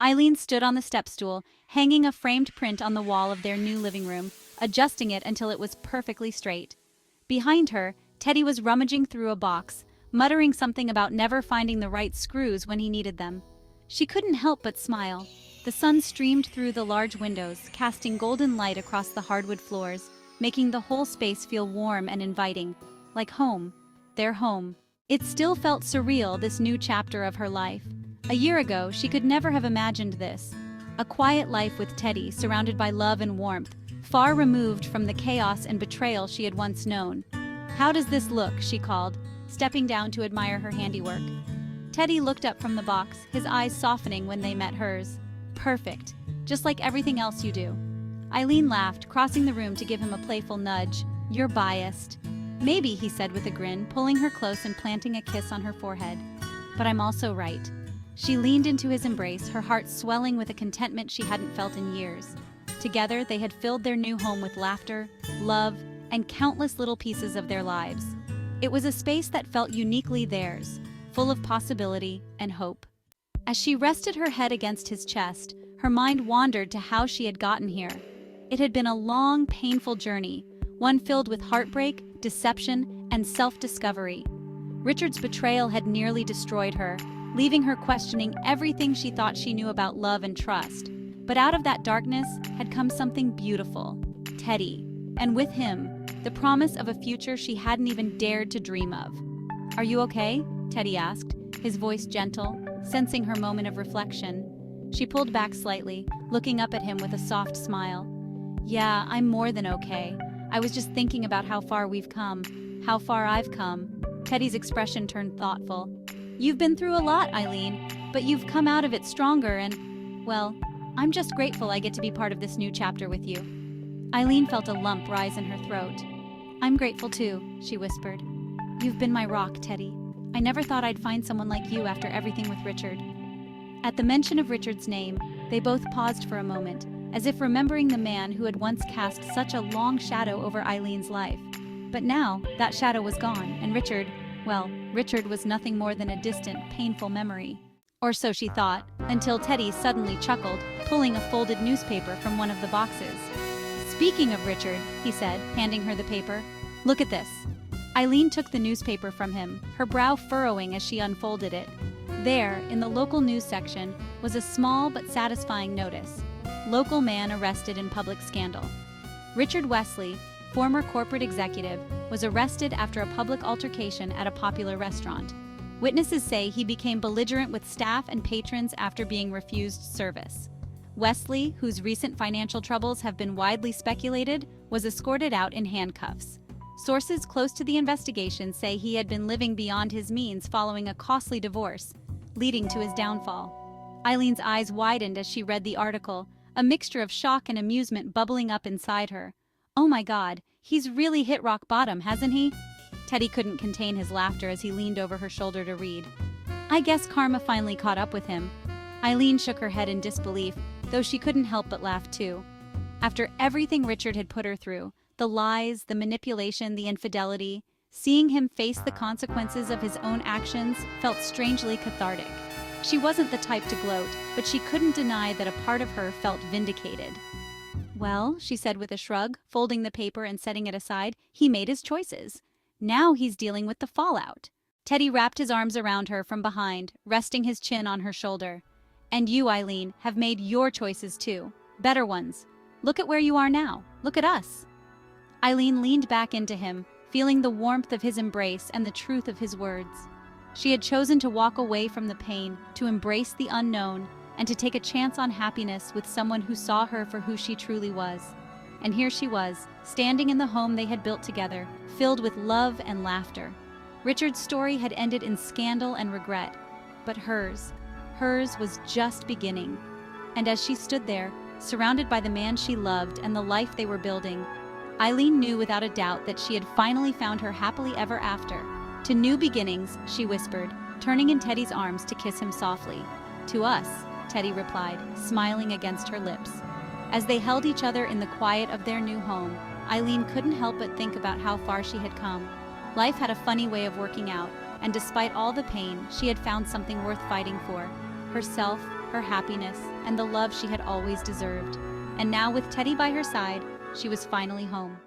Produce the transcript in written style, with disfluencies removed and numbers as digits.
Ilene stood on the step stool, hanging a framed print on the wall of their new living room, adjusting it until it was perfectly straight. Behind her, Teddy was rummaging through a box, muttering something about never finding the right screws when he needed them. She couldn't help but smile. The sun streamed through the large windows, casting golden light across the hardwood floors, making the whole space feel warm and inviting, like home, their home. It still felt surreal, this new chapter of her life. A year ago, she could never have imagined this. A quiet life with Teddy, surrounded by love and warmth, far removed from the chaos and betrayal she had once known. "How does this look?" she called, stepping down to admire her handiwork. Teddy looked up from the box, his eyes softening when they met hers. "Perfect, just like everything else you do." Ilene laughed, crossing the room to give him a playful nudge. "You're biased." "Maybe," he said with a grin, pulling her close and planting a kiss on her forehead. "But I'm also right." She leaned into his embrace, her heart swelling with a contentment she hadn't felt in years. Together, they had filled their new home with laughter, love, and countless little pieces of their lives. It was a space that felt uniquely theirs, full of possibility and hope. As she rested her head against his chest, her mind wandered to how she had gotten here. It had been a long, painful journey, one filled with heartbreak, deception, and self-discovery. Richard's betrayal had nearly destroyed her, leaving her questioning everything she thought she knew about love and trust. But out of that darkness had come something beautiful, Teddy, and with him, the promise of a future she hadn't even dared to dream of. "Are you okay?" Teddy asked, his voice gentle, sensing her moment of reflection. She pulled back slightly, looking up at him with a soft smile. "Yeah, I'm more than okay. I was just thinking about how far we've come, how far I've come." Teddy's expression turned thoughtful. "You've been through a lot, Ilene, but you've come out of it stronger and, well, I'm just grateful I get to be part of this new chapter with you." Ilene felt a lump rise in her throat. "I'm grateful too," she whispered. "You've been my rock, Teddy. I never thought I'd find someone like you after everything with Richard." At the mention of Richard's name, they both paused for a moment, as if remembering the man who had once cast such a long shadow over Ilene's life. But now, that shadow was gone, and Richard was nothing more than a distant, painful memory. Or so she thought, until Teddy suddenly chuckled, pulling a folded newspaper from one of the boxes. "Speaking of Richard," he said, handing her the paper, "look at this." Ilene took the newspaper from him, her brow furrowing as she unfolded it. There, in the local news section, was a small but satisfying notice. "Local man arrested in public scandal." Richard Wesley, former corporate executive, was arrested after a public altercation at a popular restaurant. Witnesses say he became belligerent with staff and patrons after being refused service. Wesley, whose recent financial troubles have been widely speculated, was escorted out in handcuffs. Sources close to the investigation say he had been living beyond his means following a costly divorce, leading to his downfall. Ilene's eyes widened as she read the article, a mixture of shock and amusement bubbling up inside her. "Oh my God, he's really hit rock bottom, hasn't he?" Teddy couldn't contain his laughter as he leaned over her shoulder to read. "I guess karma finally caught up with him." Ilene shook her head in disbelief, though she couldn't help but laugh too. After everything Richard had put her through, the lies, the manipulation, the infidelity, seeing him face the consequences of his own actions felt strangely cathartic. She wasn't the type to gloat, but she couldn't deny that a part of her felt vindicated. "Well," she said with a shrug, folding the paper and setting it aside, "he made his choices. Now he's dealing with the fallout." Teddy wrapped his arms around her from behind, resting his chin on her shoulder. "And you, Ilene, have made your choices too. Better ones. Look at where you are now. Look at us." Ilene leaned back into him, feeling the warmth of his embrace and the truth of his words. She had chosen to walk away from the pain, to embrace the unknown, and to take a chance on happiness with someone who saw her for who she truly was. And here she was, standing in the home they had built together, filled with love and laughter. Richard's story had ended in scandal and regret, but hers was just beginning. And as she stood there, surrounded by the man she loved and the life they were building, Ilene knew without a doubt that she had finally found her happily ever after. "To new beginnings," she whispered, turning in Teddy's arms to kiss him softly. "To us," Teddy replied, smiling against her lips. As they held each other in the quiet of their new home, Ilene couldn't help but think about how far she had come. Life had a funny way of working out, and despite all the pain, she had found something worth fighting for. Herself, her happiness, and the love she had always deserved. And now, with Teddy by her side, she was finally home.